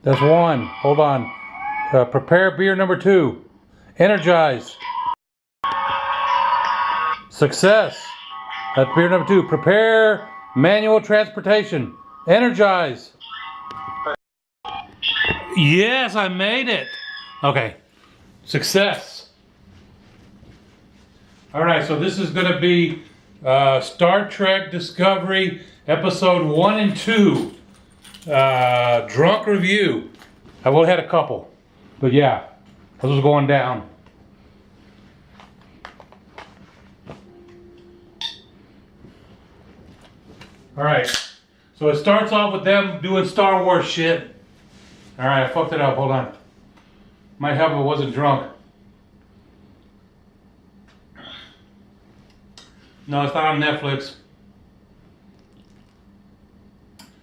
That's one. Hold on. Prepare beer number 2. Energize. Success. That's beer number 2. Prepare manual transportation. Energize. Yes, I made it. Okay. Success. All right, so this is going to be Star Trek Discovery episode 1 and 2. Drunk review. I will have had a couple, but yeah, this was going down. All right, so it starts off with them doing Star Wars shit. All right, I fucked it up. Hold on. Might help if I wasn't drunk. No, it's not on Netflix.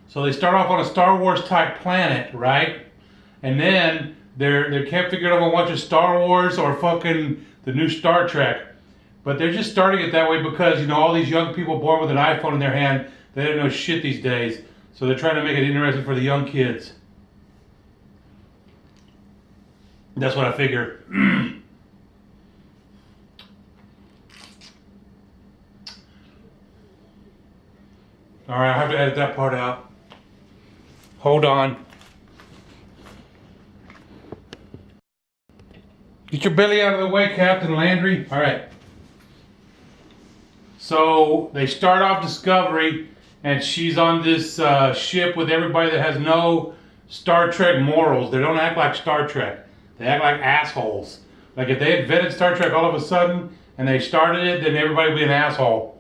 So they start off on a Star Wars type planet, right? And then they can't figure out whether to Star Wars or fucking the new Star Trek. But they're just starting it that way because, you know, all these young people born with an iPhone in their hand, they don't know shit these days. So they're trying to make it interesting for the young kids. That's what I figure. All right, I have to edit that part out. Hold on. Get your belly out of the way, Captain Landry. All right. So they start off Discovery, and she's on this ship with everybody that has no Star Trek morals. They don't act like Star Trek. They act like assholes. Like if they invented Star Trek all of a sudden and they started it, then everybody would be an asshole.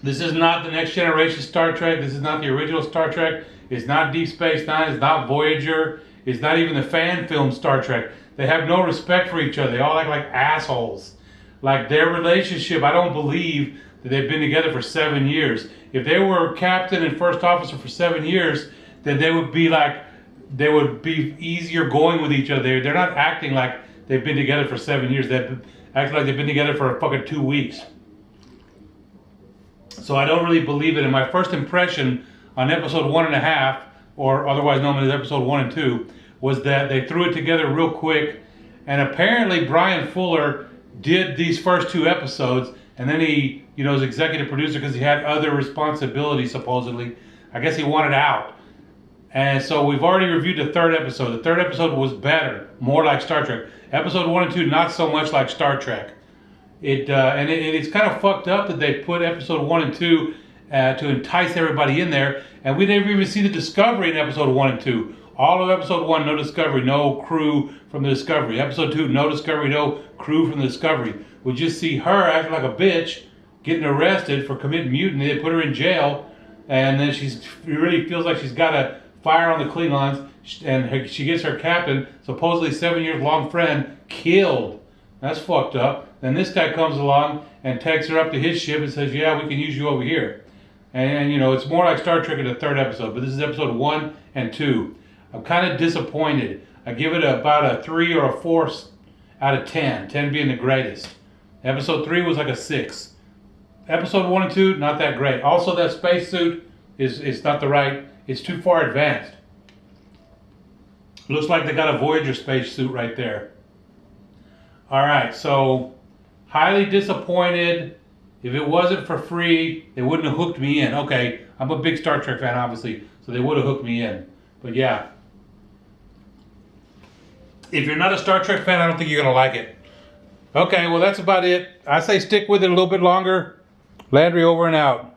This is not the next generation Star Trek. This is not the original Star Trek. It's not Deep Space Nine. It's not Voyager. It's not even the fan film Star Trek. They have no respect for each other. They all act like assholes. Like their relationship, I don't believe that they've been together for 7 years. If they were captain and first officer for 7 years, then they would be easier going with each other. They're not acting like they've been together for 7 years. They're acting like they've been together for fucking 2 weeks. So I don't really believe it. And my first impression on episode 1.5, or otherwise known as episode 1 and 2, was that they threw it together real quick. And apparently Brian Fuller did these first 2 episodes, and then he, you know, was executive producer because he had other responsibilities, supposedly. I guess he wanted out. And so we've already reviewed the 3rd episode. The 3rd episode was better, more like Star Trek. Episode 1 and 2, not so much like Star Trek. It's kind of fucked up that they put episode 1 and 2 to entice everybody in there, and we never even see the Discovery in episode 1 and 2. All of episode 1, no Discovery, no crew from the Discovery. Episode 2, no Discovery, no crew from the Discovery. We just see her acting like a bitch, getting arrested for committing mutiny. They put her in jail, and then she really feels like she's got a fire on the Klingons, and she gets her captain, supposedly 7 years long friend, killed. That's fucked up. Then this guy comes along and takes her up to his ship and says, yeah, we can use you over here. And you know, it's more like Star Trek in the 3rd episode, but this is episode 1 and 2. I'm kind of disappointed. I give it about a 3 or a 4 out of 10. 10 being the greatest. Episode 3 was like a 6. Episode 1 and 2, not that great. Also, that spacesuit is not the right. It's too far advanced. Looks like they got a Voyager spacesuit right there. All right, so highly disappointed. If it wasn't for free, they wouldn't have hooked me in. Okay, I'm a big Star Trek fan, obviously, so they would have hooked me in. But yeah. If you're not a Star Trek fan, I don't think you're going to like it. Okay, well, that's about it. I say stick with it a little bit longer. Landry over and out.